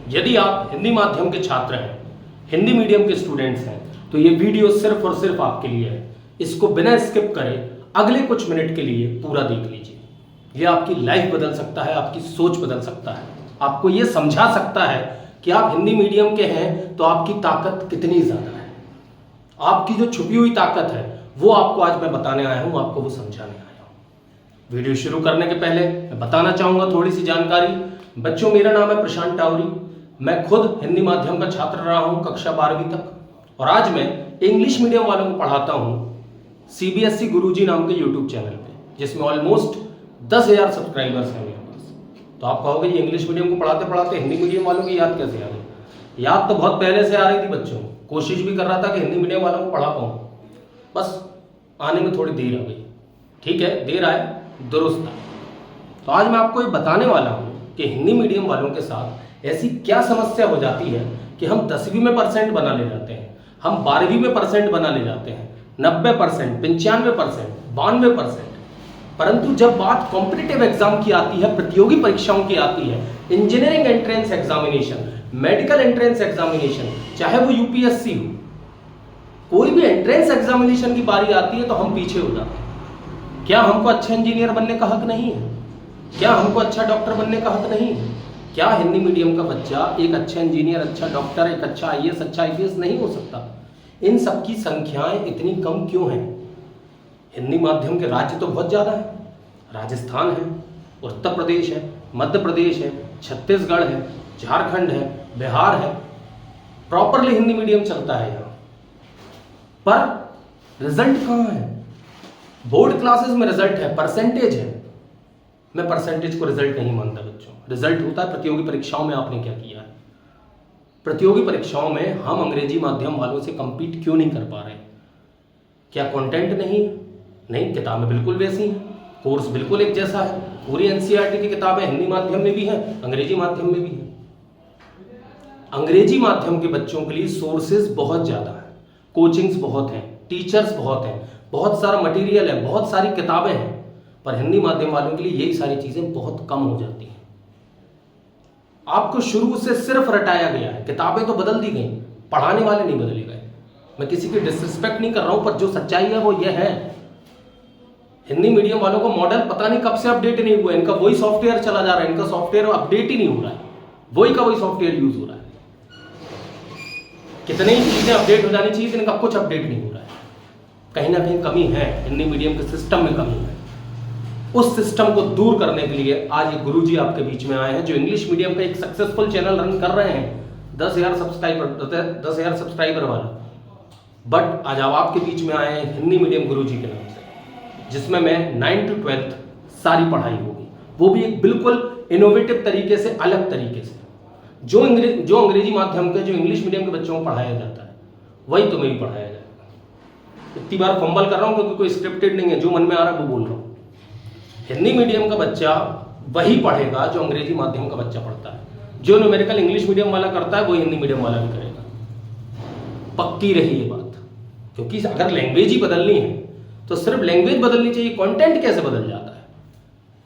यदि आप हिंदी माध्यम के छात्र हैं, हिंदी मीडियम के स्टूडेंट्स हैं, तो ये वीडियो सिर्फ और सिर्फ आपके लिए है। इसको बिना स्किप करे अगले कुछ मिनट के लिए पूरा देख लीजिए। ये आपकी लाइफ बदल सकता है, आपकी सोच बदल सकता है, आपको ये समझा सकता है कि आप हिंदी मीडियम के हैं तो आपकी ताकत कितनी ज्यादा है। आपकी जो छुपी हुई ताकत है वो आपको आज मैं बताने आया हूं, आपको वो समझाने आया हूं। वीडियो शुरू करने के पहले मैं बताना चाहूंगा थोड़ी सी जानकारी। बच्चों, मेरा नाम है प्रशांत टावरी। मैं खुद हिंदी माध्यम का छात्र रहा हूं कक्षा 12वीं तक, और आज मैं इंग्लिश मीडियम वालों को पढ़ाता हूं CBSE गुरुजी नाम के यूट्यूब चैनल पे, जिसमें ऑलमोस्ट 10,000 सब्सक्राइबर्स हैं मेरे पास। तो आप कहोगे ये इंग्लिश मीडियम को पढ़ाते पढ़ाते हिंदी मीडियम वालों की याद कैसे आ गई? याद तो बहुत पहले से आ रही थी बच्चों, कोशिश भी कर रहा था कि हिंदी मीडियम वालों को पढ़ा पाऊँ, बस आने में थोड़ी देर आ गई। ठीक है, देर आए दुरुस्त आए। तो आज मैं आपको ये बताने वाला हूँ कि हिंदी मीडियम वालों के साथ ऐसी क्या समस्या हो जाती है कि हम 10वीं में परसेंट बना ले जाते हैं, हम 12वीं में परसेंट बना ले जाते हैं, 90%, 95%, 92%, परंतु जब बात कॉम्पिटिटिव एग्जाम की आती है, प्रतियोगी परीक्षाओं की आती है, engineering entrance examination, medical entrance examination, चाहे वो UPSC हो, कोई भी एंट्रेंस एग्जामिनेशन की बारी आती है तो हम पीछे हो जाते हैं। क्या हमको अच्छा इंजीनियर बनने का हक नहीं है? क्या हमको अच्छा डॉक्टर बनने का हक नहीं है? क्या हिंदी मीडियम का बच्चा एक अच्छा इंजीनियर, अच्छा डॉक्टर, एक अच्छा IAS, अच्छा IPS नहीं हो सकता? इन सब की संख्याएं इतनी कम क्यों हैं? हिंदी माध्यम के राज्य तो बहुत ज़्यादा है। राजस्थान है, उत्तर प्रदेश है, मध्य प्रदेश है, छत्तीसगढ़ है, झारखंड है, बिहार है, प्रॉपरली हिंदी मीडियम चलता है यहाँ। पर रिजल्ट कहाँ है? बोर्ड क्लासेस में रिजल्ट है, परसेंटेज है। मैं परसेंटेज को रिजल्ट नहीं मानता बच्चों। रिजल्ट होता है प्रतियोगी परीक्षाओं में आपने क्या किया है। प्रतियोगी परीक्षाओं में हम अंग्रेजी माध्यम वालों से कंपीट क्यों नहीं कर पा रहे? क्या कंटेंट नहीं है? नहीं, किताबें बिल्कुल वैसी हैं, कोर्स बिल्कुल एक जैसा है। पूरी NCERT की किताबें हिंदी माध्यम में भी हैं, अंग्रेजी माध्यम में भी हैं। अंग्रेजी माध्यम के बच्चों के लिए सोर्सेज बहुत ज़्यादा है, कोचिंग्स बहुत हैं, टीचर्स बहुत हैं, बहुत सारा मटेरियल है, बहुत सारी किताबें हैं। पर हिंदी माध्यम वालों के लिए यही सारी चीज़ें बहुत कम हो जाती हैं। आपको शुरू से सिर्फ रटाया गया है, किताबें तो बदल दी गई, पढ़ाने वाले नहीं बदले गए। मैं किसी की डिसरिस्पेक्ट नहीं कर रहा हूं, पर जो सच्चाई है वो ये है, हिंदी मीडियम वालों को मॉडल पता नहीं कब से अपडेट नहीं हुआ। इनका वही सॉफ्टवेयर चला जा रहा है, इनका सॉफ्टवेयर अपडेट ही नहीं हो रहा है, वही का वही सॉफ्टवेयर यूज हो रहा है। कितनी ही चीजें अपडेट हो जानी चाहिए, इनका कुछ अपडेट नहीं हो रहा है। कहीं ना कहीं कमी है, हिंदी मीडियम के सिस्टम में कमी है। उस सिस्टम को दूर करने के लिए आज ये गुरुजी आपके बीच में आए हैं, जो इंग्लिश मीडियम का एक सक्सेसफुल चैनल रन कर रहे हैं, 10,000 सब्सक्राइबर वाला। बट आज आपके बीच में आए हैं हिंदी मीडियम गुरुजी के नाम से, जिसमें मैं 9 to 12th सारी पढ़ाई होगी, वो भी एक बिल्कुल इनोवेटिव तरीके से, अलग तरीके से। जो अंग्रेजी माध्यम के, जो इंग्लिश मीडियम के बच्चों को पढ़ाया जाता है, वही तुम्हें भी पढ़ाया जाएगा। इतनी बार फंबल कर रहा हूं क्योंकि कोई स्क्रिप्टेड नहीं है, जो मन में आ रहा है वो बोल रहा हूं। हिंदी मीडियम का बच्चा वही पढ़ेगा जो अंग्रेजी माध्यम का बच्चा पढ़ता है। जो न्यूमेरिकल इंग्लिश मीडियम वाला करता है वही हिंदी मीडियम वाला भी करेगा। पक्की रही ये बात, क्योंकि अगर लैंग्वेज ही बदलनी है तो सिर्फ लैंग्वेज बदलनी चाहिए, कंटेंट कैसे बदल जाता है?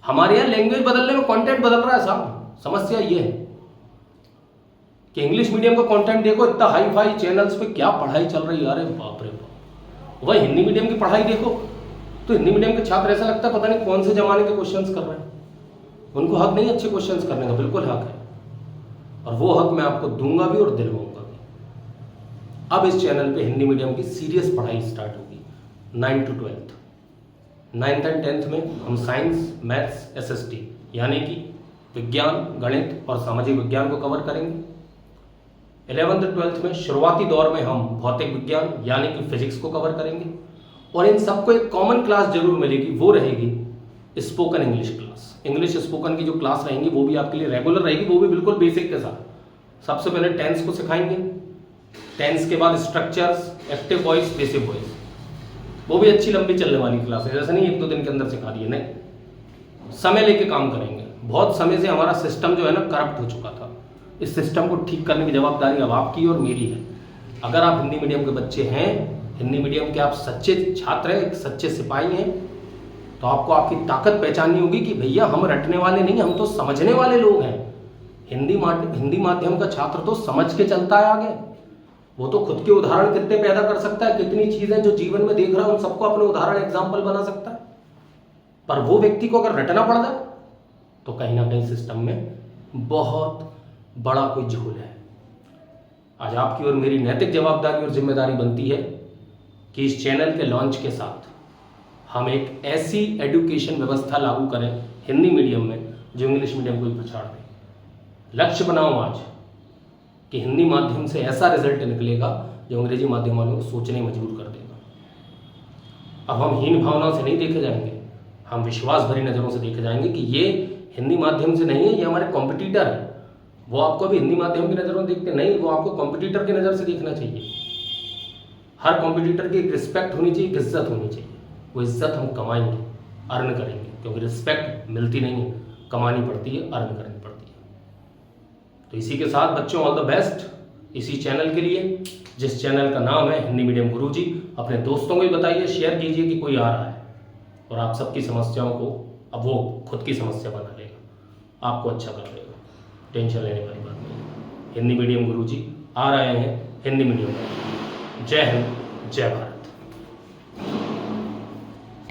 हमारे यहाँ लैंग्वेज बदलने में कंटेंट बदल रहा है साहब। समस्या ये है कि इंग्लिश मीडियम का कंटेंट देखो, इतना हाई फाई चैनल्स पे क्या पढ़ाई चल रही है, अरे बाप रे बाप। वही हिंदी मीडियम की पढ़ाई देखो तो हिंदी मीडियम के छात्र ऐसा लगता है पता नहीं कौन से जमाने के क्वेश्चंस कर रहे हैं। उनको हक नहीं अच्छे क्वेश्चंस करने का, बिल्कुल हक है, और वो हक मैं आपको दूंगा भी और दिलवाऊंगा भी। अब इस चैनल पे हिंदी मीडियम की सीरियस पढ़ाई स्टार्ट होगी 9 to 12th। 9th and 10th में हम साइंस, मैथ्स, SST यानी कि विज्ञान, गणित और सामाजिक विज्ञान को कवर करेंगे। 11th to 12th में शुरुआती दौर में हम भौतिक विज्ञान यानी कि फिजिक्स को कवर करेंगे, और इन सबको एक कॉमन क्लास जरूर मिलेगी, वो रहेगी spoken English class. English spoken की जो क्लास रहेंगी वो भी आपके लिए रेगुलर रहेगी, वो भी बिल्कुल बेसिक के साथ। सबसे पहले टेंस को सिखाएंगे, टेंस के बाद structures, active voice, passive voice, वो भी अच्छी लंबी चलने वाली क्लास है। जैसे नहीं 1-2 दिन के अंदर सिखा दिए, नहीं, समय लेके काम करेंगे। बहुत समय से हमारा सिस्टम जो है ना करप्ट हो चुका था। इस सिस्टम को ठीक करने की जवाबदारी अब आपकी और मेरी है। अगर आप हिंदी मीडियम के बच्चे हैं, हिंदी मीडियम के आप सच्चे छात्र हैं, एक सच्चे सिपाही हैं, तो आपको आपकी ताकत पहचाननी होगी कि भैया हम रटने वाले नहीं, हम तो समझने वाले लोग हैं। हिंदी माध्यम का छात्र तो समझ के चलता है आगे, वो तो खुद के उदाहरण कितने पैदा कर सकता है, कितनी चीजें जो जीवन में देख रहा है उन सबको अपने उदाहरण एग्जाम्पल बना सकता है। पर वो व्यक्ति को अगर रटना पड़ जाए तो कहीं ना कहीं सिस्टम में बहुत बड़ा कोई झोल है। आज आपकी और मेरी नैतिक जवाबदारी और जिम्मेदारी बनती है कि इस चैनल के लॉन्च के साथ हम एक ऐसी एजुकेशन व्यवस्था लागू करें हिंदी मीडियम में जो इंग्लिश मीडियम को ही पछाड़ दे। लक्ष्य बनाओ आज कि हिंदी माध्यम से ऐसा रिजल्ट निकलेगा जो अंग्रेजी माध्यम वालों को सोचने मजबूर कर देगा। अब हम हीन भावना से नहीं देखे जाएंगे, हम विश्वास भरी नज़रों से देखे जाएंगे कि ये हिंदी माध्यम से नहीं है, ये हमारे कॉम्पिटिटर है। वो आपको अभी हिंदी माध्यम की नज़रों देखते नहीं, वो आपको कॉम्पिटिटर की नज़र से देखना चाहिए। हर कॉम्पिटिटर की एक रिस्पेक्ट होनी चाहिए, एक इज्जत होनी चाहिए। वो इज्जत हम कमाएंगे, अर्न करेंगे, क्योंकि रिस्पेक्ट मिलती नहीं है, कमानी पड़ती है, अर्न करनी पड़ती है। तो इसी के साथ बच्चों ऑल द बेस्ट इसी चैनल के लिए, जिस चैनल का नाम है हिंदी मीडियम गुरुजी। अपने दोस्तों को भी बताइए, शेयर कीजिए कि कोई आ रहा है और आप सबकी समस्याओं को अब वो खुद की समस्या बना लेगा, आपको अच्छा कर देगा। टेंशन लेने वाली बात नहीं। हिंदी मीडियम गुरुजी आ रहे हैं हिंदी मीडियम में। जय हिंद, जय भारत।